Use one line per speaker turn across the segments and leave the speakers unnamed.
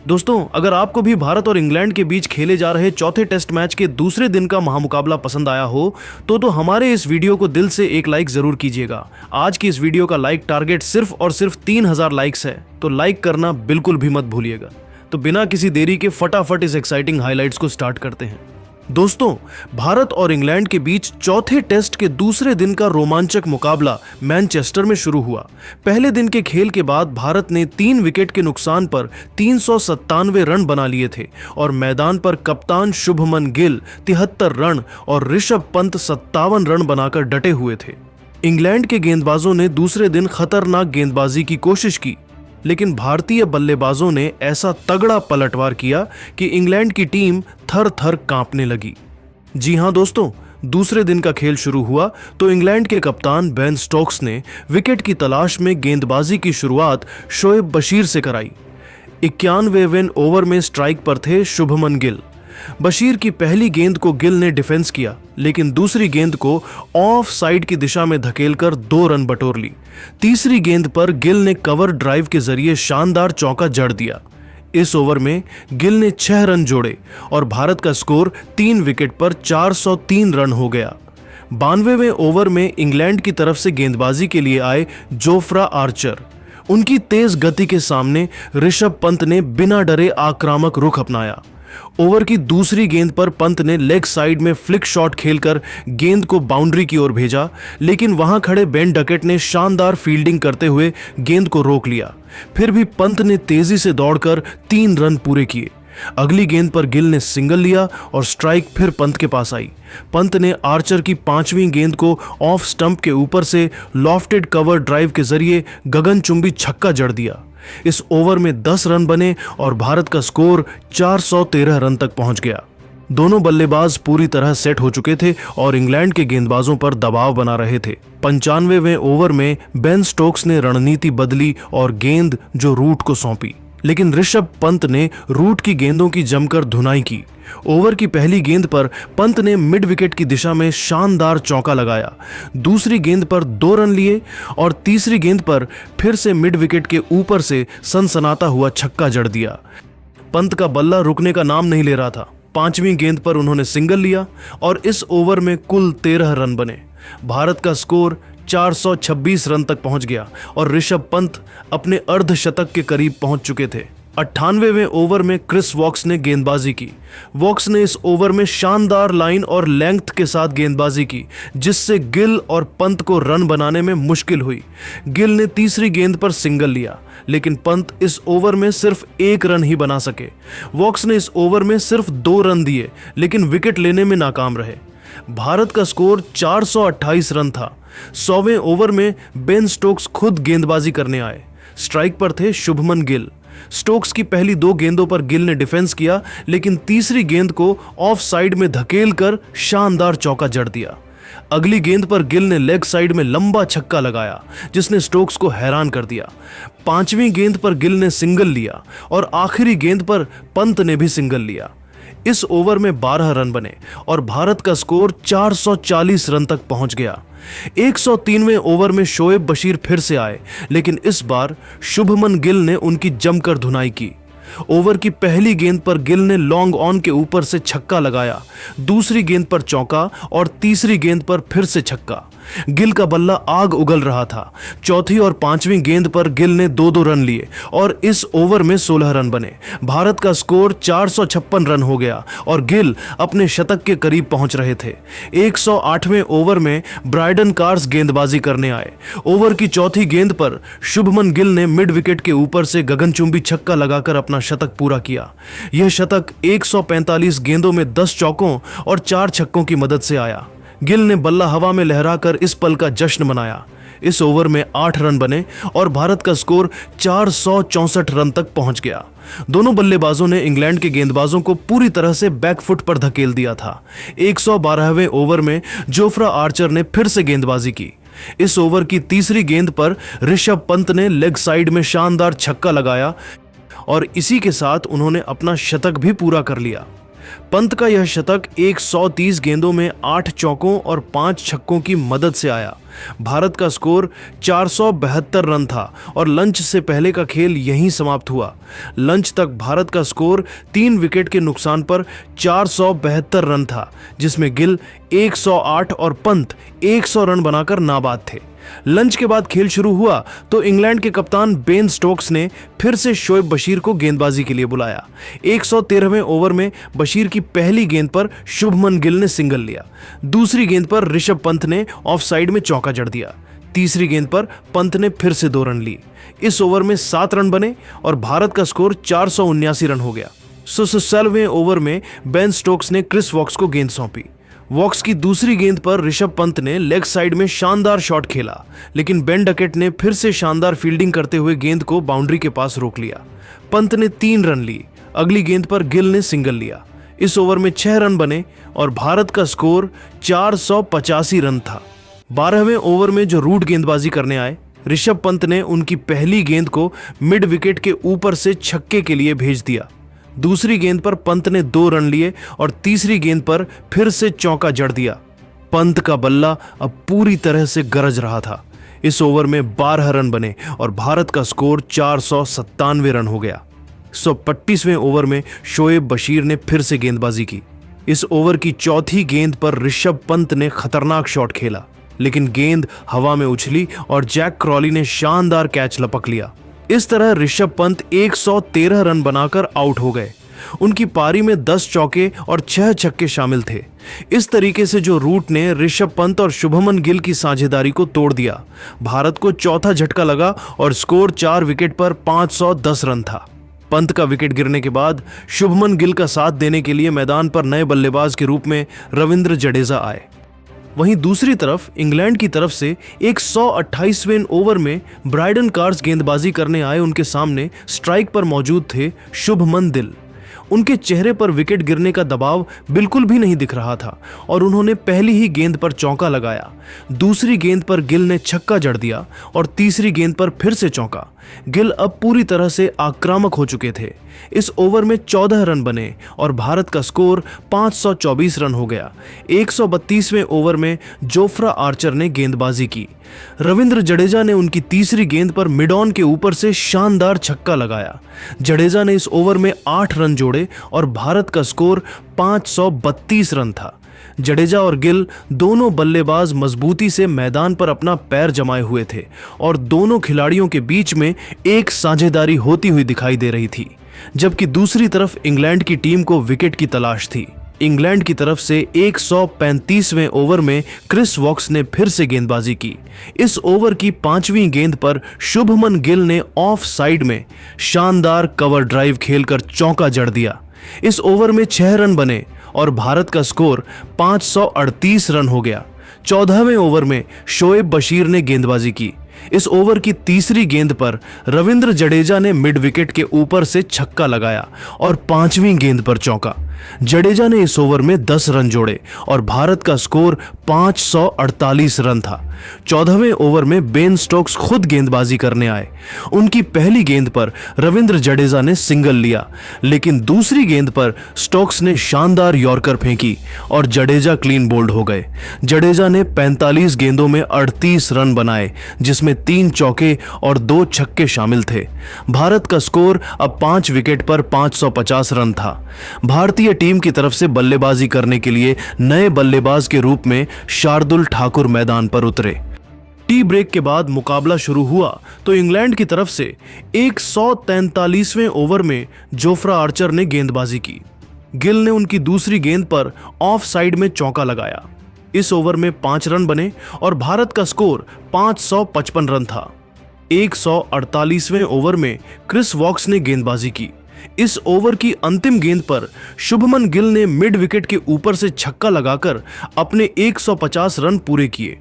दोस्तों, अगर आपको भी भारत और इंग्लैंड के बीच खेले जा रहे चौथे टेस्ट मैच के दूसरे दिन का महामुकाबला पसंद आया हो तो हमारे इस वीडियो को दिल से एक लाइक जरूर कीजिएगा। आज की इस वीडियो का लाइक टारगेट सिर्फ और सिर्फ 3000 लाइक्स है, तो लाइक करना बिल्कुल भी मत भूलिएगा। तो बिना किसी देरी के फटाफट इस एक्साइटिंग हाइलाइट्स को स्टार्ट करते हैं। दोस्तों, भारत और इंग्लैंड के बीच चौथे टेस्ट के दूसरे दिन का रोमांचक मुकाबला मैनचेस्टर में शुरू हुआ। पहले दिन के खेल के बाद भारत ने 3 विकेट के नुकसान पर 397 रन बना लिए थे और मैदान पर कप्तान शुभमन गिल 73 रन और ऋषभ पंत 57 रन बनाकर डटे हुए थे। इंग्लैंड के गेंदबाजों ने दूसरे दिन खतरनाक गेंदबाजी की कोशिश की, लेकिन भारतीय बल्लेबाजों ने ऐसा तगड़ा पलटवार किया कि इंग्लैंड की टीम थर थर कांपने लगी। जी हां दोस्तों, दूसरे दिन का खेल शुरू हुआ तो इंग्लैंड के कप्तान बेन स्टोक्स ने विकेट की तलाश में गेंदबाजी की शुरुआत शोएब बशीर से कराई। 91वें ओवर में स्ट्राइक पर थे शुभमन गिल। बशीर की पहली गेंद को गिल ने डिफेंस किया, लेकिन दूसरी गेंद को ऑफ साइड की दिशा में धकेलकर 2 रन बटोर ली। तीसरी गेंद पर गिल ने कवर ड्राइव के जरिए शानदार चौका जड़ दिया। इस ओवर में गिल ने 6 रन जोड़े और भारत का स्कोर 3 विकेट पर 403 रन हो गया। 92वें ओवर में इंग्लैंड की तरफ से गेंदबाजी के लिए आए जोफ्रा आर्चर। उनकी तेज गति के सामने ऋषभ पंत ने बिना डरे आक्रामक रुख अपनाया। ओवर की दूसरी गेंद पर पंत ने लेग साइड में फ्लिक शॉट खेलकर गेंद को बाउंड्री की ओर भेजा, लेकिन वहां खड़े बेन डकेट ने शानदार फील्डिंग करते हुए गेंद को रोक लिया। फिर भी पंत ने तेजी से दौड़कर 3 रन पूरे किए। अगली गेंद पर गिल ने सिंगल लिया और स्ट्राइक फिर पंत के पास आई। पंत ने आर्चर की 5वीं गेंद को ऑफ स्टंप के ऊपर से लॉफ्टेड कवर ड्राइव के जरिए गगनचुंबी छक्का जड़ दिया। इस ओवर में 10 रन बने और भारत का स्कोर 413 रन तक पहुंच गया। दोनों बल्लेबाज पूरी तरह सेट हो चुके थे और इंग्लैंड के गेंदबाजों पर दबाव बना रहे थे। 95वें ओवर में बेन स्टोक्स ने रणनीति बदली और गेंद जो रूट को सौंपी, लेकिन ऋषभ पंत ने रूट की गेंदों की जमकर धुनाई की। ओवर की पहली गेंद पर पंत ने मिड विकेट की दिशा में शानदार चौका लगाया। दूसरी गेंद पर 2 रन लिए और तीसरी गेंद पर फिर से मिड विकेट के ऊपर से सनसनाता हुआ छक्का जड़ दिया। पंत का बल्ला रुकने का नाम नहीं ले रहा था। 5वीं गेंद पर उन्होंने सिंगल लिया और इस ओवर में कुल 13 रन बने। भारत का स्कोर 426 रन तक पहुंच गया और ऋषभ पंत अपने अर्धशतक के करीब पहुंच चुके थे। 98वें ओवर में क्रिस वॉक्स ने गेंदबाजी की। वॉक्स ने इस ओवर में शानदार लाइन और लेंथ के साथ गेंदबाजी की, जिससे गिल और पंत को रन बनाने में मुश्किल हुई। गिल ने तीसरी गेंद पर सिंगल लिया, लेकिन पंत इस ओवर में सिर्फ 1 रन ही बना सके। वॉक्स ने इस ओवर में सिर्फ 2 रन दिए, लेकिन विकेट लेने में नाकाम रहे। भारत का स्कोर 428 रन था। 100वें ओवर में बेन स्टोक्स खुद गेंदबाजी करने आए। स्ट्राइक पर थे शुभमन गिल। स्टोक्स की पहली 2 गेंदों पर गिल ने डिफेंस किया, लेकिन तीसरी गेंद को ऑफ साइड में धकेलकर शानदार चौका जड़ दिया। अगली गेंद पर गिल ने लेग साइड में लंबा छक्का लगाया, जिसने स्टोक्स को हैरान कर दिया। 5वीं गेंद पर गिल ने सिंगल लिया और आखिरी गेंद पर पंत ने भी सिंगल लिया। इस ओवर में 12 रन बने और भारत का स्कोर 440 रन तक पहुंच गया। 103वें ओवर में शोएब बशीर फिर से आए, लेकिन इस बार शुभमन गिल ने उनकी जमकर धुनाई की। ओवर की पहली गेंद पर गिल ने लॉन्ग ऑन के ऊपर से छक्का लगाया, दूसरी गेंद पर चौका और तीसरी गेंद पर फिर से छक्का। गिल का बल्ला आग उगल रहा था। चौथी और 5वीं गेंद पर गिल ने 2-2 रन लिए और इस ओवर में 16 रन बने। भारत का स्कोर 456 रन हो गया और गिल अपने शतक के करीब पहुंच रहे थे। 108वें ओवर में ब्रायडन कार्स गेंदबाजी करने आए। ओवर की चौथी गेंद पर शुभमन गिल ने मिड विकेट के ऊपर से गगनचुंबी छक्का लगाकर अपना शतक पूरा किया। यह शतक 145 गेंदों में 10 चौकों और 4 छक्कों की मदद से आया। गिल ने बल्ला हवा में लहराकर इस पल का जश्न मनाया। इस ओवर में 8 रन बने और भारत का स्कोर 464 रन तक पहुंच गया। दोनों बल्लेबाजों ने इंग्लैंड के गेंदबाजों को पूरी तरह से बैकफुट पर धकेल दिया था। 112वें ओवर में जोफ्रा आर्चर ने फिर से गेंदबाजी की। इस ओवर की तीसरी गेंद पर ऋषभ पंत ने लेग साइड में शानदार छक्का लगाया और इसी के साथ उन्होंने अपना शतक भी पूरा कर लिया। पंत का यह शतक 130 गेंदों में 8 चौकों और 5 छक्कों की मदद से आया। भारत का स्कोर 472 रन था और लंच से पहले का खेल यहीं समाप्त हुआ। लंच तक भारत का स्कोर 3 विकेट के नुकसान पर 472 रन था, जिसमें गिल 108 और पंत 100 रन बनाकर नाबाद थे। लंच के बाद खेल शुरू हुआ तो इंग्लैंड के कप्तान बेन स्टोक्स ने फिर से शोएब बशीर को गेंदबाजी के लिए बुलाया। 113वें ओवर में बशीर की पहली गेंद पर शुभमन गिल ने सिंगल लिया। दूसरी गेंद पर ऋषभ पंत ने ऑफ साइड में चौका जड़ दिया। तीसरी गेंद पर पंत ने फिर से 2 रन लिए। इस ओवर में 7 रन बने और भारत का स्कोर 479 रन हो गया। 147वें ओवर में बेन स्टोक्स ने क्रिस वॉक्स को गेंद सौंपी। वॉक्स की दूसरी गेंद पर ऋषभ पंत ने लेग साइड में शानदार शॉट खेला, लेकिन बेन डकेट ने फिर से शानदार फील्डिंग करते हुए गेंद को बाउंड्री के पास रोक लिया। पंत ने 3 रन लिए। अगली गेंद पर गिल ने सिंगल लिया। इस ओवर में 6 रन बने और भारत का स्कोर 485 रन था। 12वें ओवर में जो रूट गेंदबाजी करने आए, ऋषभ पंत ने उनकी पहली गेंद को मिड विकेट के ऊपर से छक्के के लिए भेज दिया। दूसरी गेंद पर पंत ने 2 रन लिए और तीसरी गेंद पर फिर से चौका जड़ दिया। पंत का बल्ला अब पूरी तरह से गरज रहा था। इस ओवर में 12 रन बने और भारत का स्कोर 497 रन हो गया। 125वें ओवर में शोएब बशीर ने फिर से गेंदबाजी की। इस ओवर की चौथी गेंद पर ऋषभ पंत ने खतरनाक शॉट खेला, लेकिन गेंद हवा में उछली और जैक क्रॉली ने शानदार कैच लपक लिया। इस तरह ऋषभ पंत 113 रन बनाकर आउट हो गए। उनकी पारी में 10 चौके और 6 छक्के शामिल थे। इस तरीके से जो रूट ने ऋषभ पंत और शुभमन गिल की साझेदारी को तोड़ दिया। भारत को चौथा झटका लगा और स्कोर 4 विकेट पर 510 रन था। पंत का विकेट गिरने के बाद शुभमन गिल का साथ देने के लिए मैदान पर नए बल्लेबाज के रूप में रविंद्र जडेजा आए। वहीं दूसरी तरफ इंग्लैंड की तरफ से 128वें ओवर में ब्राइडन कार्स गेंदबाजी करने आए। उनके सामने स्ट्राइक पर मौजूद थे शुभमन गिल। उनके चेहरे पर विकेट गिरने का दबाव बिल्कुल भी नहीं दिख रहा था और उन्होंने पहली ही गेंद पर चौका लगाया। दूसरी गेंद पर गिल ने छक्का जड़ दिया और तीसरी गेंद पर फिर से चौका। गिल अब पूरी तरह से आक्रामक हो चुके थे। इस ओवर में 14 रन बने और भारत का स्कोर 524 रन हो गया। 132वें ओवर में जोफ्रा आर्चर ने गेंदबाजी की। रविंद्र जडेजा ने उनकी तीसरी गेंद पर मिड ऑन के ऊपर से शानदार छक्का लगाया। जडेजा ने इस ओवर में 8 रन जोड़े और भारत का स्कोर 532 रन था। जडेजा और गिल दोनों बल्लेबाज मजबूती से मैदान पर अपना पैर जमाए हुए थे और दोनों खिलाड़ियों के बीच में एक साझेदारी होती हुई दिखाई दे रही थी, जबकि दूसरी तरफ इंग्लैंड की टीम को विकेट की तलाश थी। इंग्लैंड की तरफ से 135वें ओवर में क्रिस वॉक्स ने फिर से गेंदबाजी की। इस ओवर की 5वीं गेंद पर शुभमन गिल ने ऑफ साइड में शानदार कवर ड्राइव खेलकर चौका जड़ दिया। इस ओवर में 6 रन बने और भारत का स्कोर 538 रन हो गया। 14वें ओवर में शोएब बशीर ने गेंदबाजी की। इस ओवर की तीसरी गेंद पर रविंद्र जडेजा ने मिड विकेट के ऊपर से छक्का लगाया और 5वीं गेंद पर चौका। जडेजा ने इस ओवर में 10 रन जोड़े और भारत का स्कोर 548 रन था। 14वें ओवर में बेन स्टोक्स खुद गेंदबाजी करने आए। उनकी पहली गेंद पर रविंद्र जडेजा ने सिंगल लिया, लेकिन दूसरी गेंद पर स्टोक्स ने शानदार यॉर्कर फेंकी और जडेजा क्लीन बोल्ड हो गए। जडेजा ने 45 गेंदों में 38 रन बनाए, जिसमें 3 चौके और 2 छक्के शामिल थे। भारत का स्कोर अब 5 विकेट पर 550 रन था। भारतीय टीम की तरफ से बल्लेबाजी करने के लिए नए बल्लेबाज के रूप में शार्दुल ठाकुर मैदान पर उतरे। टी ब्रेक के बाद मुकाबला शुरू हुआ तो इंग्लैंड की तरफ से 143वें ओवर में जोफ्रा आर्चर ने गेंदबाजी की। गिल ने उनकी दूसरी गेंद पर ऑफ साइड में चौका लगाया। इस ओवर में 5 रन बने और भारत का स्कोर 555 रन था। 148वें ओवर में क्रिस वॉक्स ने गेंदबाजी की। इस ओवर की अंतिम गेंद पर शुभमन गिल ने मिड विकेट के ऊपर से छक्का लगाकर अपने 150 रन पूरे किए।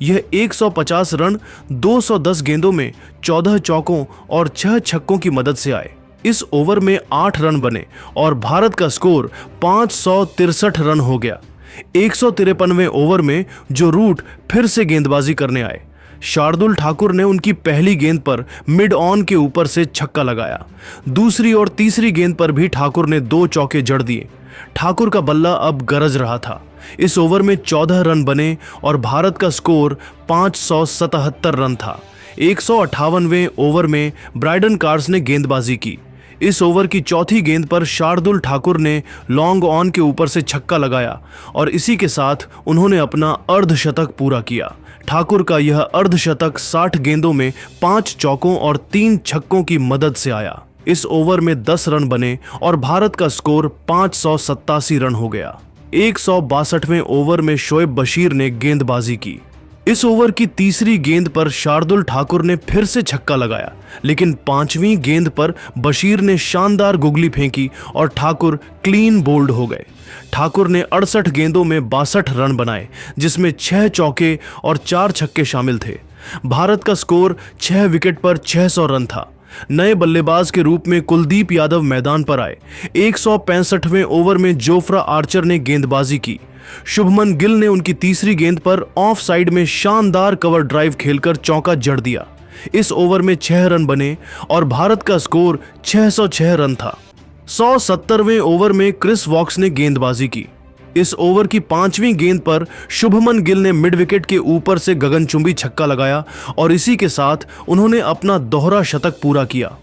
यह 150 रन 210 गेंदों में 14 चौकों और 6 छक्कों की मदद से आए। इस ओवर में 8 रन बने और भारत का स्कोर 563 रन हो गया। 153वें ओवर में जो रूट फिर से गेंदबाजी करने आए। शार्दुल ठाकुर ने उनकी पहली गेंद पर मिड ऑन के ऊपर से छक्का लगाया। दूसरी और तीसरी गेंद पर भी ठाकुर ने 2 चौके जड़ दिए। ठाकुर का बल्ला अब गरज रहा था। इस ओवर में 14 रन बने और भारत का स्कोर 577 रन था। 158वें ओवर में ब्राइडन कार्स ने गेंदबाजी की। इस ओवर की चौथी गेंद पर शार्दुल ठाकुर ने लॉन्ग ऑन के ऊपर से छक्का लगाया और इसी के साथ उन्होंने अपना अर्धशतक पूरा किया। ठाकुर का यह अर्धशतक 60 गेंदों में 5 चौकों और 3 छक्कों की मदद से आया। इस ओवर में 10 रन बने और भारत का स्कोर 587 रन हो गया। 162वें ओवर में शोएब बशीर ने गेंदबाजी की। इस ओवर की तीसरी गेंद पर शार्दुल ठाकुर ने फिर से छक्का लगाया, लेकिन 5वीं गेंद पर बशीर ने शानदार गुगली फेंकी और ठाकुर क्लीन बोल्ड हो गए। ठाकुर ने 68 गेंदों में 62 रन बनाए, जिसमें 6 चौके और 4 छक्के शामिल थे। भारत का स्कोर 6 विकेट पर 600 रन था। नए बल्लेबाज के रूप में कुलदीप यादव मैदान पर आए। 165वें ओवर में जोफ्रा आर्चर ने गेंदबाजी की। शुभमन गिल ने उनकी तीसरी गेंद पर ऑफ साइड में शानदार कवर ड्राइव खेलकर चौका जड़ दिया। इस ओवर में 6 रन बने और भारत का स्कोर 606 रन था। 170वें ओवर में क्रिस वॉक्स ने गेंदबाजी की। इस ओवर की 5वीं गेंद पर शुभमन गिल ने मिड विकेट के ऊपर से गगनचुंबी छक्का लगाया और इसी के साथ उन्होंने अपना दोहरा शतक पूरा किया।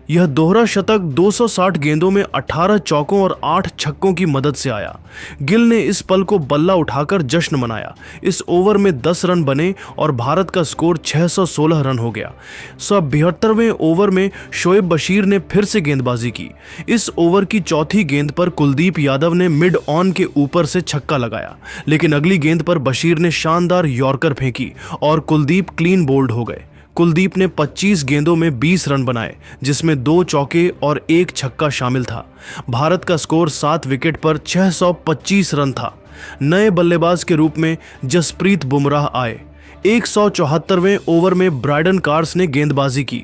यह दोहरा शतक 260 गेंदों में 18 चौकों और 8 छक्कों की मदद से आया। गिल ने इस पल को बल्ला उठाकर जश्न मनाया। इस ओवर में 10 रन बने और भारत का स्कोर 616 रन हो गया। 172वें ओवर में शोएब बशीर ने फिर से गेंदबाजी की। इस ओवर की चौथी गेंद पर कुलदीप यादव ने मिड ऑन के ऊपर से छक्का लगाया, लेकिन अगली गेंद पर बशीर ने शानदार यॉर्कर फेंकी और कुलदीप क्लीन बोल्ड हो गए। कुलदीप ने 25 गेंदों में 20 रन बनाए, जिसमें 2 चौके और 1 छक्का शामिल था। भारत का स्कोर 7 विकेट पर 625 रन था। नए बल्लेबाज के रूप में जसप्रीत बुमराह आए। 174वें ओवर में ब्राइडन कार्स ने गेंदबाजी की।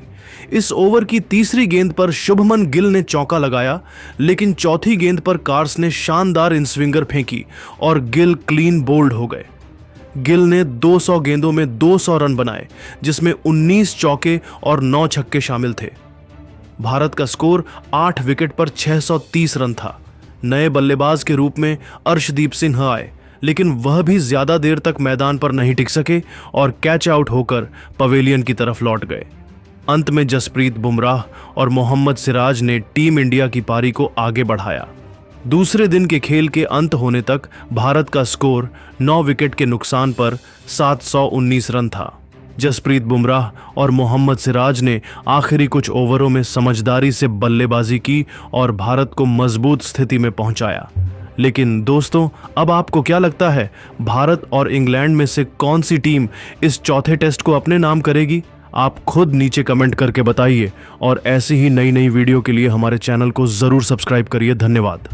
इस ओवर की तीसरी गेंद पर शुभमन गिल ने चौका लगाया, लेकिन चौथी गेंद पर कार्स ने शानदार इनस्विंगर फेंकी और गिल क्लीन बोल्ड हो गए। गिल ने 200 गेंदों में 200 रन बनाए, जिसमें 19 चौके और 9 छक्के शामिल थे। भारत का स्कोर 8 विकेट पर 630 रन था। नए बल्लेबाज के रूप में अर्शदीप सिंह आए, लेकिन वह भी ज्यादा देर तक मैदान पर नहीं टिक सके और कैच आउट होकर पवेलियन की तरफ लौट गए। अंत में जसप्रीत बुमराह और मोहम्मद सिराज ने टीम इंडिया की पारी को आगे बढ़ाया। दूसरे दिन के खेल के अंत होने तक भारत का स्कोर 9 विकेट के नुकसान पर 719 रन था। जसप्रीत बुमराह और मोहम्मद सिराज ने आखिरी कुछ ओवरों में समझदारी से बल्लेबाजी की और भारत को मजबूत स्थिति में पहुंचाया। लेकिन दोस्तों, अब आपको क्या लगता है, भारत और इंग्लैंड में से कौन सी टीम इस चौथे टेस्ट को अपने नाम करेगी? आप खुद नीचे कमेंट करके बताइए और ऐसी ही नई वीडियो के लिए हमारे चैनल को जरूर सब्सक्राइब करिए। धन्यवाद।